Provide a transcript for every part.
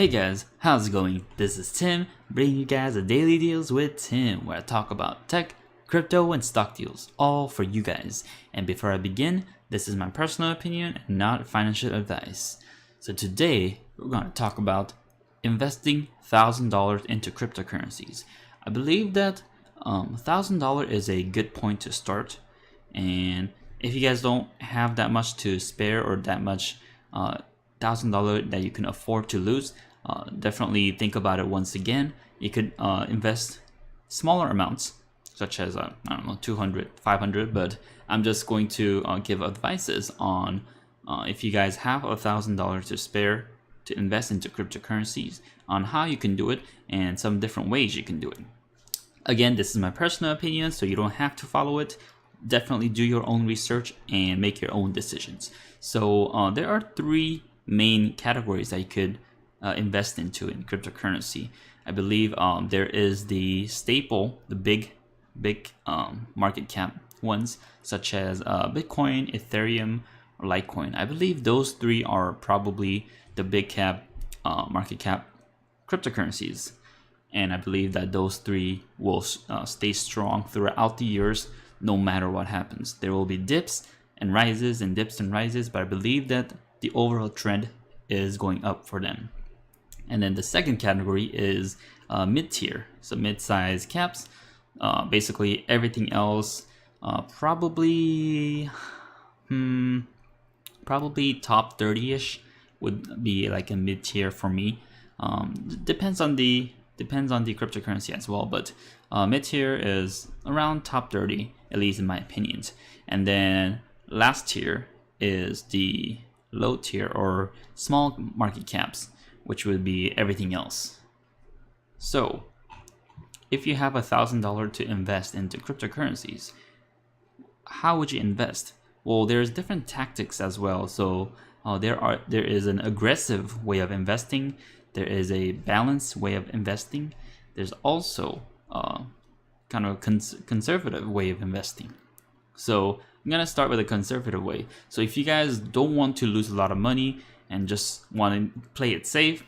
Hey guys, how's it going? This is Tim, bringing you guys a Daily Deals with Tim, where I talk about tech, crypto, and stock deals, all for you guys. And before I begin, this is my personal opinion and not financial advice. So today, we're going to talk about investing $1,000 into cryptocurrencies. I believe that $1,000 is a good point to start. And if you guys don't have that much to spare or that much $1,000 that you can afford to lose, definitely think about it once again. You could invest smaller amounts, such as I don't know, 200, 500, but I'm just going to give advices on if you guys have $1,000 to spare to invest into cryptocurrencies, on how you can do it and some different ways you can do it. Again, this is my personal opinion, so you don't have to follow it. Definitely do your own research and make your own decisions. So there are three main categories that you could invest into in cryptocurrency. I believe there is the staple, the big market cap ones, such as Bitcoin, Ethereum, or Litecoin. I believe those three are probably the big cap market cap cryptocurrencies, and I believe that those three will stay strong throughout the years, no matter what happens. There will be dips and rises and dips and rises, but I believe that the overall trend is going up for them. And then the second category is mid-tier, so mid-size caps. Basically everything else, probably top 30ish would be like a mid-tier for me. Depends on the cryptocurrency as well, but mid-tier is around top 30, at least in my opinions. And then last tier is the low tier or small market caps, which would be everything else. So if you have $1,000 to invest into cryptocurrencies, how would you invest? Well, there's different tactics as well. So there is an aggressive way of investing. There is a balanced way of investing. There's also kind of conservative way of investing. So I'm gonna start with a conservative way. So if you guys don't want to lose a lot of money and just want to play it safe,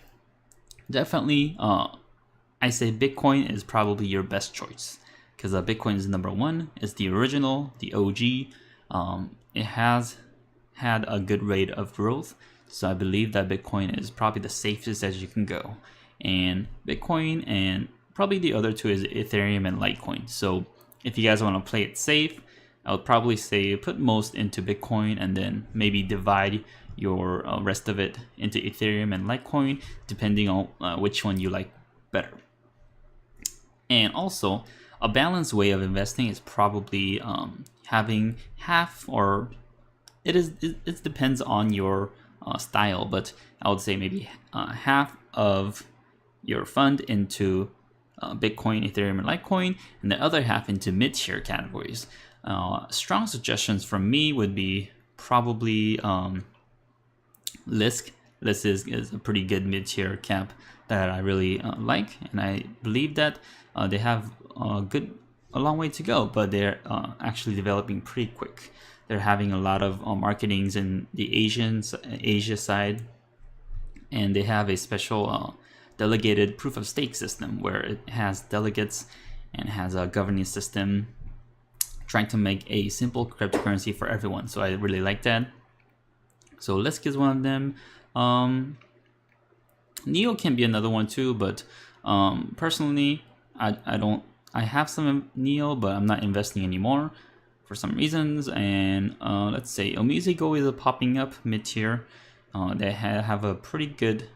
definitely I say Bitcoin is probably your best choice, because Bitcoin is number one. It's the original, the OG. It has had a good rate of growth, so I believe that Bitcoin is probably the safest as you can go. And Bitcoin, and probably the other two is Ethereum and Litecoin. So if you guys want to play it safe, I would probably say put most into Bitcoin and then maybe divide your rest of it into Ethereum and Litecoin, depending on which one you like better. And also, a balanced way of investing is probably having half, or it depends on your style, but I would say maybe half of your fund into Bitcoin, Ethereum, and Litecoin, and the other half into mid-tier categories. Strong suggestions from me would be probably Lisk. Lisk is a pretty good mid-tier cap that I really like, and I believe that they have a long way to go, but they're actually developing pretty quick. They're having a lot of marketings in the Asia side, and they have a special delegated proof of stake system where it has delegates and has a governing system trying to make a simple cryptocurrency for everyone. So I really like that. So Lisk is one of them. Neo can be another one too, but personally, I have some Neo, but I'm not investing anymore for some reasons. And let's say Omizigo is popping up mid-tier. They have a pretty good,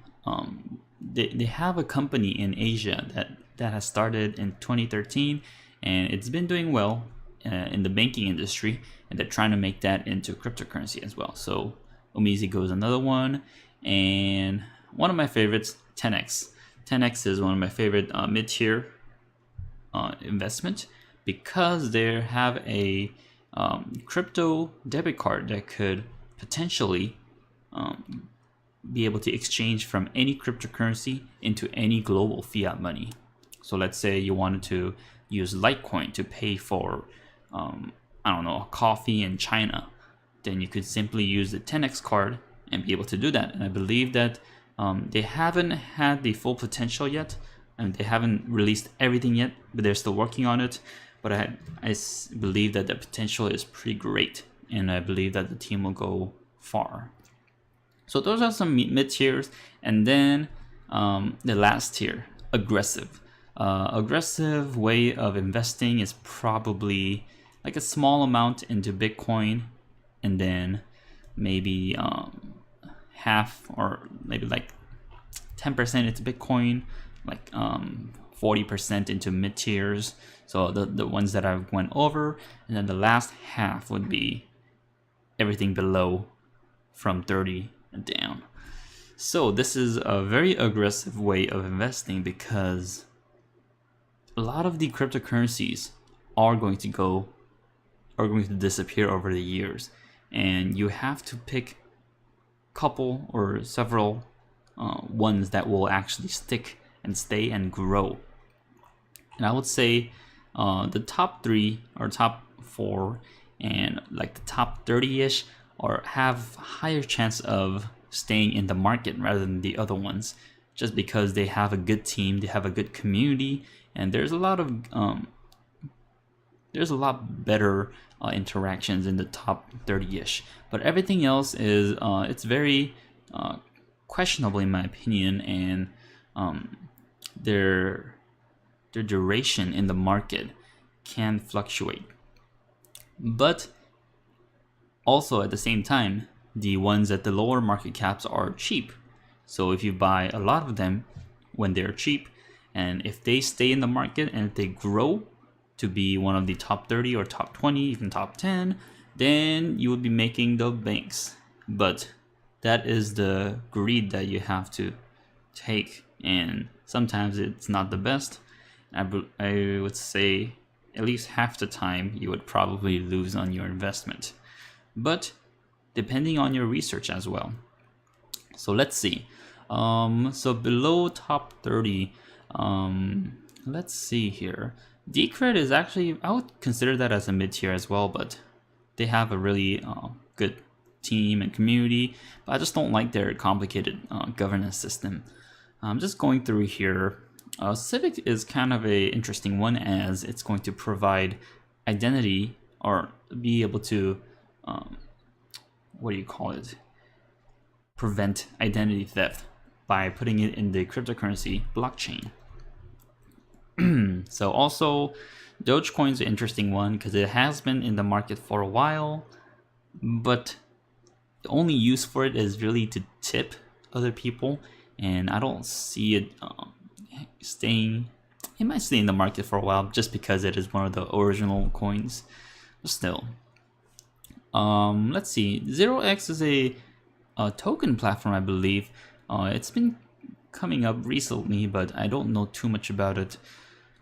they have a company in Asia that has started in 2013, and it's been doing well in the banking industry, and they're trying to make that into cryptocurrency as well. So Omizigo is another one, and one of my favorites, TenX. TenX is one of my favorite mid-tier investment, because they have a crypto debit card that could potentially be able to exchange from any cryptocurrency into any global fiat money. So let's say you wanted to use Litecoin to pay for I don't know, coffee in China, then you could simply use the TenX card and be able to do that. And I believe that They haven't had the full potential yet, and they haven't released everything yet, but they're still working on it. But I believe that the potential is pretty great, and I believe that the team will go far. So those are some mid tiers, and then the last tier, aggressive. Aggressive way of investing is probably like a small amount into Bitcoin, and then maybe half or maybe like 10% into Bitcoin, like 40% into mid tiers. So the ones that I went over, and then the last half would be everything below from 30 and down. So this is a very aggressive way of investing because a lot of the cryptocurrencies are going to disappear over the years, and you have to pick a couple or several ones that will actually stick and stay and grow. And I would say the top 3 or top 4 and like the top 30-ish or have higher chance of staying in the market rather than the other ones, just because they have a good team, they have a good community, and there's a lot better interactions in the top 30-ish. But everything else is it's very questionable in my opinion, and their duration in the market can fluctuate. But also at the same time, the ones at the lower market caps are cheap. So if you buy a lot of them when they're cheap, and if they stay in the market and if they grow to be one of the top 30 or top 20, even top 10, then you would be making the banks. But that is the greed that you have to take, and sometimes it's not the best. I would say at least half the time you would probably lose on your investment, but depending on your research as well. So let's see. So below top 30, let's see here. Decred is actually, I would consider that as a mid tier as well, but they have a really good team and community, but I just don't like their complicated governance system. I'm just going through here. Civic is kind of a interesting one, as it's going to provide identity or be able to prevent identity theft by putting it in the cryptocurrency blockchain. So also Dogecoin is an interesting one because it has been in the market for a while, but the only use for it is really to tip other people, and I don't see it staying. It might stay in the market for a while just because it is one of the original coins, but still. Let's see. 0x is a token platform, I believe. It's been coming up recently, but I don't know too much about it.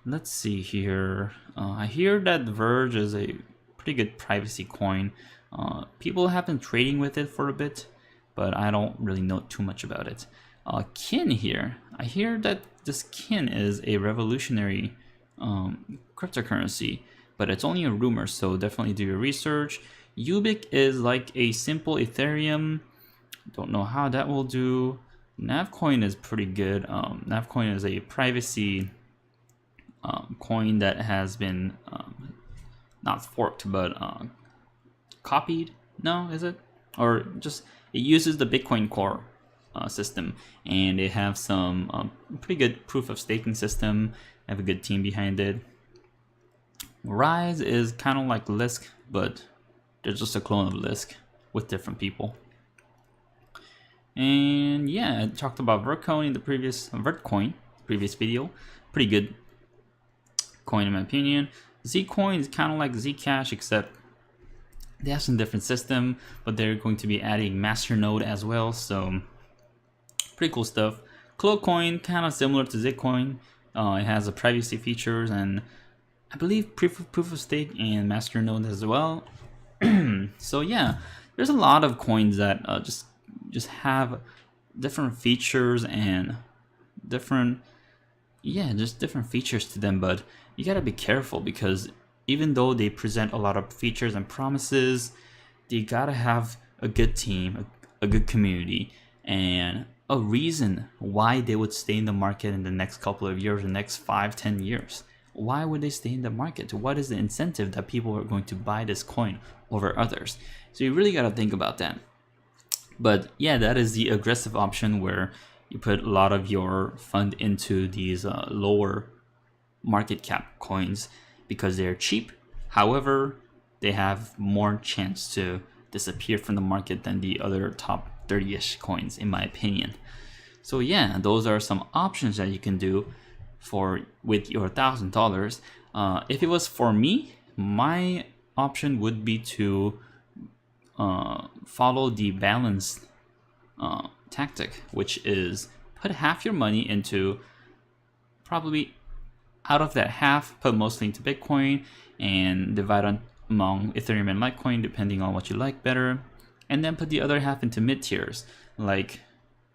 Let's see here. I hear that Verge is a pretty good privacy coin. People have been trading with it for a bit, but I don't really know too much about it. Kin here. I hear that this Kin is a revolutionary cryptocurrency, but it's only a rumor, so definitely do your research. Ubic is like a simple Ethereum. Don't know how that will do. Navcoin is pretty good. Navcoin is a privacy coin that has been not forked, but copied. No, is it? Or just it uses the Bitcoin Core system, and they have some pretty good proof of staking system. Have a good team behind it. Rise is kind of like Lisk, but they're just a clone of Lisk with different people. And yeah, I talked about Vertcoin in the previous video. Pretty good coin in my opinion. Zcoin is kind of like Zcash, except they have some different system, but they're going to be adding masternode as well, so pretty cool stuff. Cloakcoin, kind of similar to Zcoin. It has the privacy features and I believe proof of stake and masternode as well. So yeah, there's a lot of coins that just have different features and different features to them, but you gotta be careful because even though they present a lot of features and promises, they gotta have a good team, a good community, and a reason why they would stay in the market in the next couple of years, the next 5-10 years. Why would they stay in the market? What is the incentive that people are going to buy this coin over others? So you really got to think about that. But yeah, that is the aggressive option, where you put a lot of your fund into these lower market cap coins because they're cheap. However, they have more chance to disappear from the market than the other top 30-ish coins, in my opinion. So yeah, those are some options that you can do with your $1,000. If it was for me, my option would be to follow the balanced tactic, which is put half your money into, probably out of that half, put mostly into Bitcoin and divide among Ethereum and Litecoin, depending on what you like better, and then put the other half into mid tiers, like,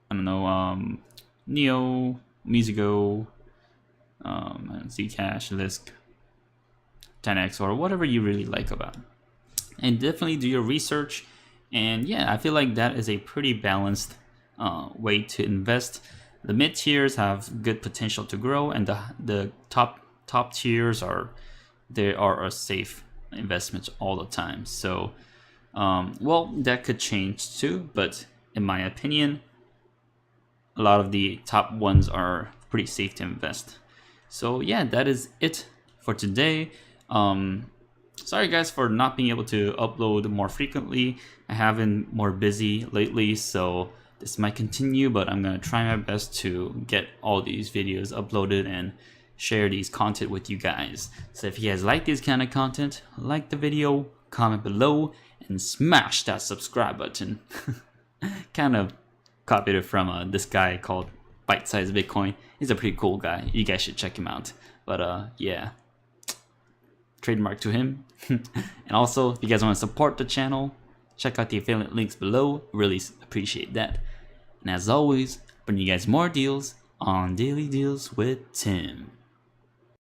I don't know, Neo, Musigo, Zcash, Lisk, TenX, or whatever you really like about. And definitely do your research. And yeah, I feel like that is a pretty balanced way to invest. The mid tiers have good potential to grow, and the top tiers are a safe investment all the time. So well, that could change too, but in my opinion, a lot of the top ones are pretty safe to invest. So yeah, that is it for today. Sorry guys for not being able to upload more frequently. I have been more busy lately, so this might continue, but I'm gonna try my best to get all these videos uploaded and share these content with you guys. So if you guys like this kind of content, like the video, comment below, and smash that subscribe button. Kind of copied it from this guy called Bite Size Bitcoin. He's a pretty cool guy. You guys should check him out. But yeah, trademark to him. And also, if you guys want to support the channel, check out the affiliate links below. Really appreciate that. And as always, bring you guys more deals on Daily Deals with Tim.